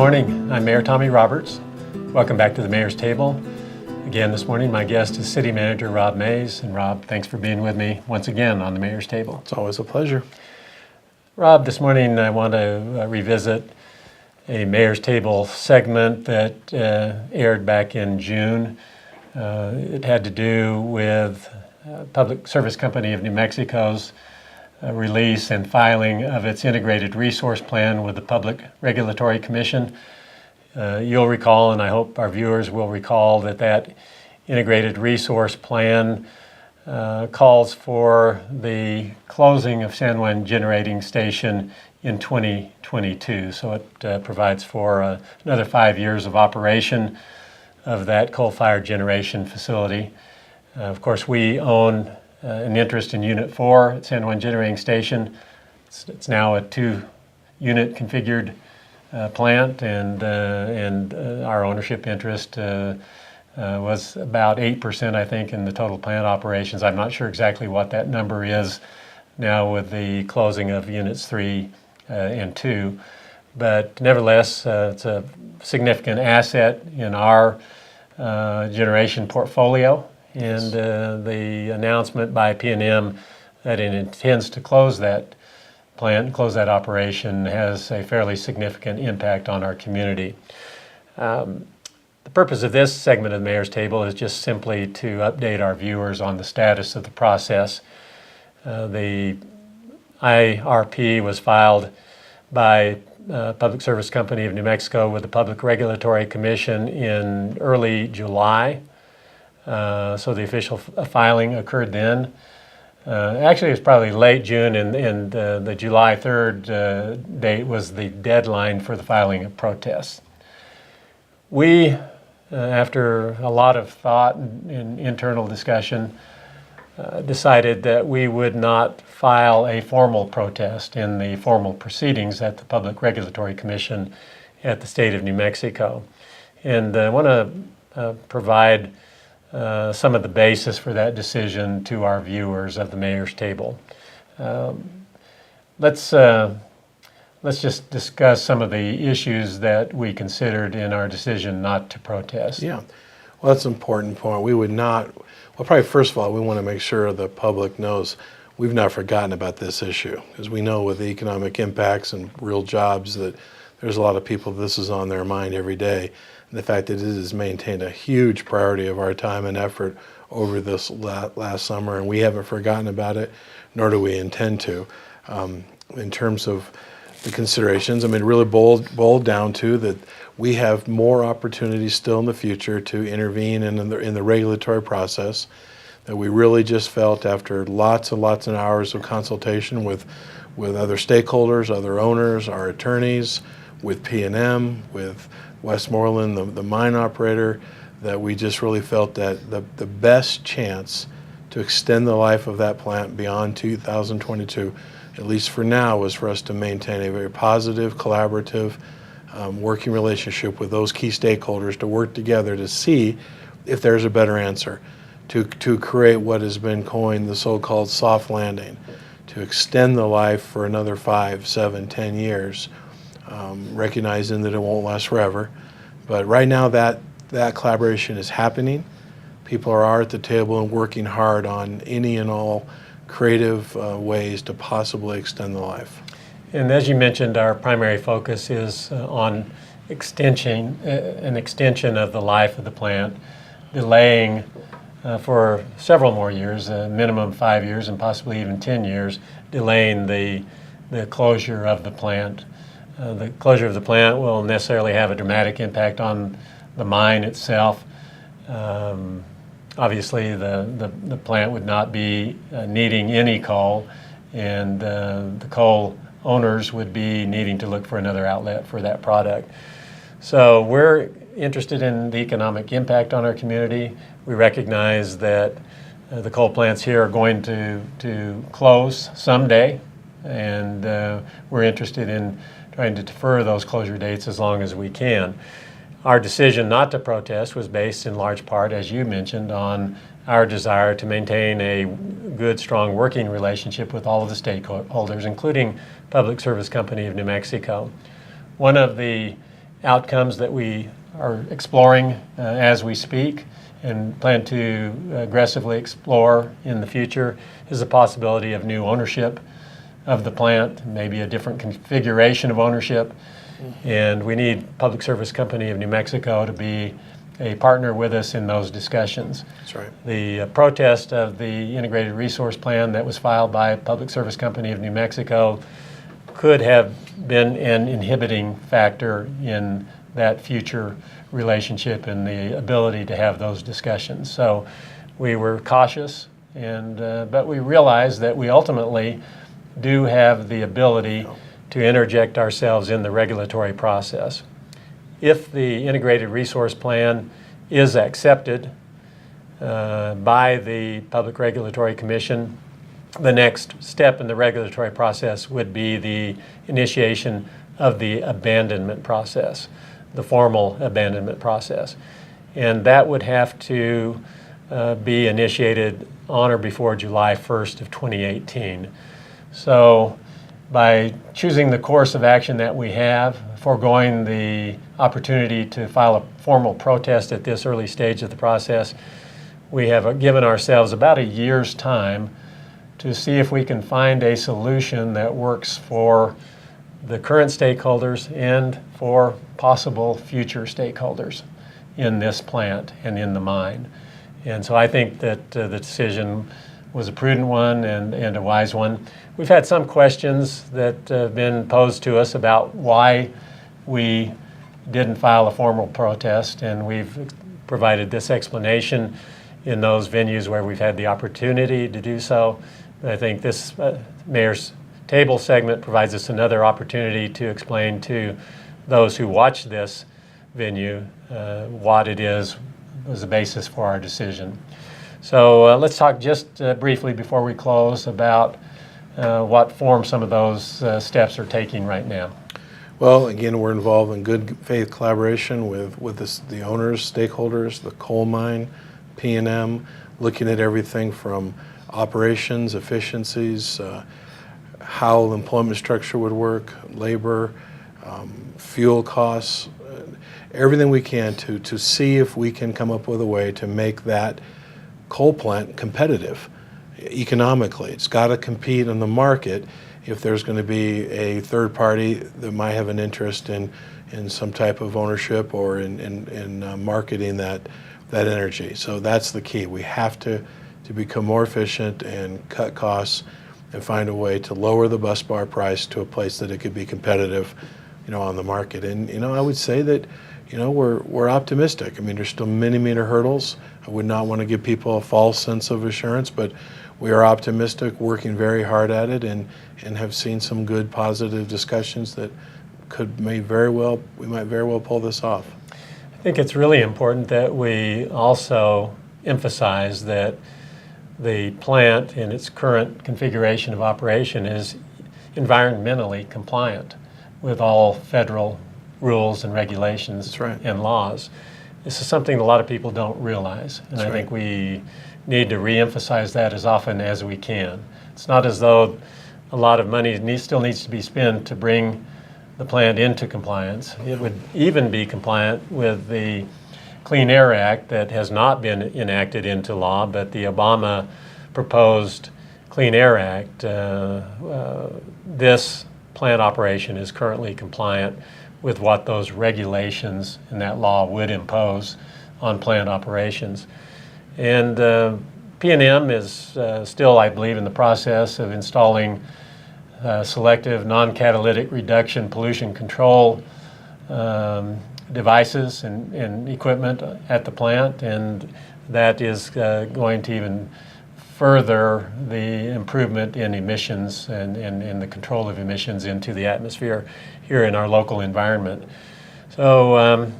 morning. I'm Mayor Tommy Roberts. Welcome back to the Mayor's Table. Again, this morning, my guest is City Manager Rob Mays. And Rob, thanks for being with me once again on the Mayor's Table. It's always a pleasure. Rob, this morning I want to revisit a Mayor's Table segment that aired back in June. It had to do with Public Service Company of New Mexico's release and filing of its integrated resource plan with the Public Regulatory Commission. You'll recall, and I hope our viewers will recall, that integrated resource plan calls for the closing of San Juan Generating Station in 2022. So it provides for another 5 years of operation of that coal-fired generation facility. Of course, we own an interest in Unit 4 at San Juan Generating Station. It's now a 2-unit configured plant, and our ownership interest was about 8%, I think, in the total plant operations. I'm not sure exactly what that number is now with the closing of Units 3 and 2. But nevertheless, it's a significant asset in our generation portfolio. And the announcement by P&M that it intends to close that plant, close that operation, has a fairly significant impact on our community. The purpose of this segment of the Mayor's Table is just simply to update our viewers on the status of the process. The IRP was filed by Public Service Company of New Mexico with the Public Regulatory Commission in early July. So the official filing occurred then. Actually, it was probably late June, and the July 3rd date was the deadline for the filing of protests. We, after a lot of thought and internal discussion, decided that we would not file a formal protest in the formal proceedings at the Public Regulatory Commission at the state of New Mexico. And I want to provide some of the basis for that decision to our viewers of the Mayor's Table. Let's just discuss some of the issues that we considered in our decision not to protest. Yeah, well, that's an important point. We would not, well, probably first of all, we want to make sure the public knows we've not forgotten about this issue, because we know with the economic impacts and real jobs that there's a lot of people this is on their mind every day. And the fact that it has maintained a huge priority of our time and effort over this last summer, and we haven't forgotten about it, nor do we intend to. In terms of the considerations, I mean, really boiled down to that we have more opportunities still in the future to intervene in the regulatory process, that we really just felt after lots and lots of hours of consultation with other stakeholders, other owners, our attorneys, with P&M, with Westmoreland, the mine operator, that we just really felt that the best chance to extend the life of that plant beyond 2022, at least for now, was for us to maintain a very positive, collaborative, working relationship with those key stakeholders to work together to see if there's a better answer, to create what has been coined the so-called soft landing, to extend the life for another 5, 7, 10 years. Recognizing that it won't last forever. But right now that collaboration is happening. People are at the table and working hard on any and all creative ways to possibly extend the life. And as you mentioned, our primary focus is on an extension of the life of the plant, delaying for several more years, minimum 5 years and possibly even 10 years, delaying the closure of the plant. The closure of the plant will necessarily have a dramatic impact on the mine itself. Obviously, the plant would not be needing any coal, and the coal owners would be needing to look for another outlet for that product. So we're interested in the economic impact on our community. We recognize that the coal plants here are going to close someday, and we're interested in trying to defer those closure dates as long as we can. Our decision not to protest was based in large part, as you mentioned, on our desire to maintain a good, strong working relationship with all of the stakeholders, including Public Service Company of New Mexico. One of the outcomes that we are exploring as we speak and plan to aggressively explore in the future is the possibility of new ownership of the plant, maybe a different configuration of ownership. And we need Public Service Company of New Mexico to be a partner with us in those discussions. That's right. The protest of the Integrated Resource Plan that was filed by Public Service Company of New Mexico could have been an inhibiting factor in that future relationship and the ability to have those discussions. So we were cautious, but we realized that we ultimately do have the ability to interject ourselves in the regulatory process. If the Integrated Resource Plan is accepted by the Public Regulatory Commission, the next step in the regulatory process would be the initiation of the abandonment process, the formal abandonment process. And that would have to be initiated on or before July 1st of 2018. So by choosing the course of action that we have, foregoing the opportunity to file a formal protest at this early stage of the process, we have given ourselves about a year's time to see if we can find a solution that works for the current stakeholders and for possible future stakeholders in this plant and in the mine. And so I think that the decision was a prudent one and a wise one. We've had some questions that have been posed to us about why we didn't file a formal protest, and we've provided this explanation in those venues where we've had the opportunity to do so. I think this Mayor's Table segment provides us another opportunity to explain to those who watch this venue what it is was the basis for our decision. So let's talk just briefly before we close about what form some of those steps are taking right now. Well, again, we're involved in good faith collaboration with the owners, stakeholders, the coal mine, P&M, looking at everything from operations, efficiencies, how the employment structure would work, labor, fuel costs, everything we can to see if we can come up with a way to make that coal plant competitive economically. It's got to compete in the market if there's going to be a third party that might have an interest in some type of ownership or in marketing that energy. So that's the key. We have to become more efficient and cut costs and find a way to lower the bus bar price to a place that it could be competitive, on the market. And I would say that we're optimistic. I mean, there's still many hurdles. I would not want to give people a false sense of assurance, but we are optimistic, working very hard at it, and have seen some good positive discussions that we might very well pull this off. I think it's really important that we also emphasize that the plant in its current configuration of operation is environmentally compliant with all federal rules and regulations. That's right. And laws. This is something a lot of people don't realize, and That's I think right. we need to reemphasize that as often as we can. It's not as though a lot of money still needs to be spent to bring the plant into compliance. It would even be compliant with the Clean Air Act that has not been enacted into law, but the Obama proposed Clean Air Act. This plant operation is currently compliant with what those regulations in that law would impose on plant operations. And P&M is still, I believe, in the process of installing selective non-catalytic reduction pollution control devices and equipment at the plant, and that is going to even further the improvement in emissions and the control of emissions into the atmosphere here in our local environment. So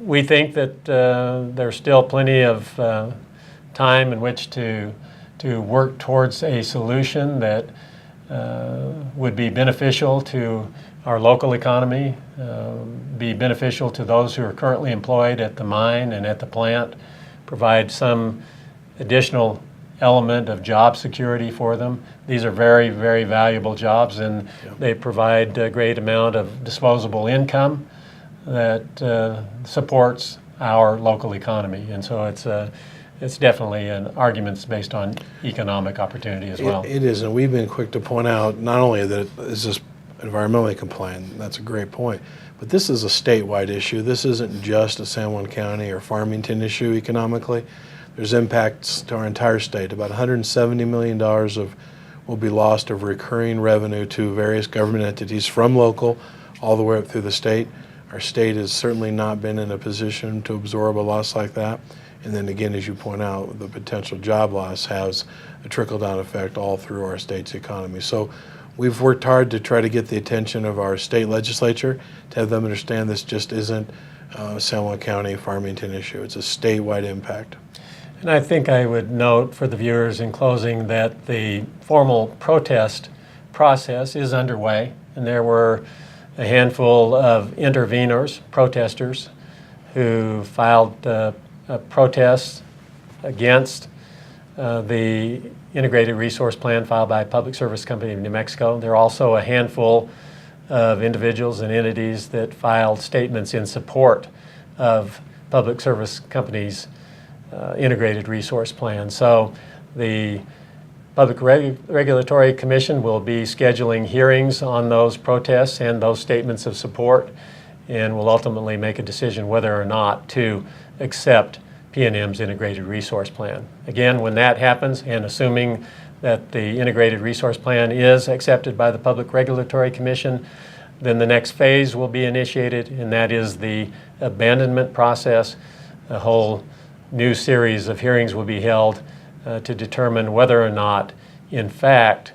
we think that there's still plenty of time in which to work towards a solution that would be beneficial to our local economy, be beneficial to those who are currently employed at the mine and at the plant, provide some additional element of job security for them. These are very valuable jobs, and they provide a great amount of disposable income that supports our local economy. And so it's definitely an argument based on economic opportunity as well. It is, and we've been quick to point out not only that it's just environmentally compliant, that's a great point, but this is a statewide issue. This isn't just a San Juan County or Farmington issue economically. There's impacts to our entire state. About $170 million will be lost of recurring revenue to various government entities from local all the way up through the state. Our state has certainly not been in a position to absorb a loss like that. And then again, as you point out, the potential job loss has a trickle-down effect all through our state's economy. So we've worked hard to try to get the attention of our state legislature, to have them understand this just isn't a San Juan County Farmington issue. It's a statewide impact. And I think I would note for the viewers in closing that the formal protest process is underway, and there were a handful of interveners, protesters, who filed protests against the Integrated Resource Plan filed by Public Service Company of New Mexico. There are also a handful of individuals and entities that filed statements in support of Public Service Company's Integrated Resource Plan. So the Public Regulatory Commission will be scheduling hearings on those protests and those statements of support, and will ultimately make a decision whether or not to accept PNM's Integrated Resource Plan. Again, when that happens, and assuming that the Integrated Resource Plan is accepted by the Public Regulatory Commission, then the next phase will be initiated, and that is the abandonment process. A whole new series of hearings will be held to determine whether or not, in fact,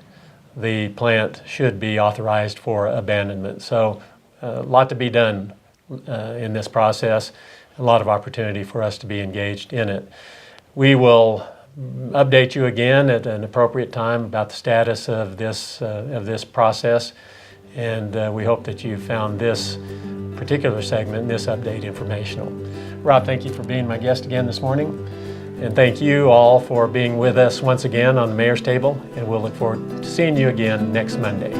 the plant should be authorized for abandonment. So a lot to be done in this process, a lot of opportunity for us to be engaged in it. We will update you again at an appropriate time about the status of this process, and we hope that you found this particular segment, this update, informational. Rob, thank you for being my guest again this morning. And thank you all for being with us once again on the Mayor's Table, and we'll look forward to seeing you again next Monday.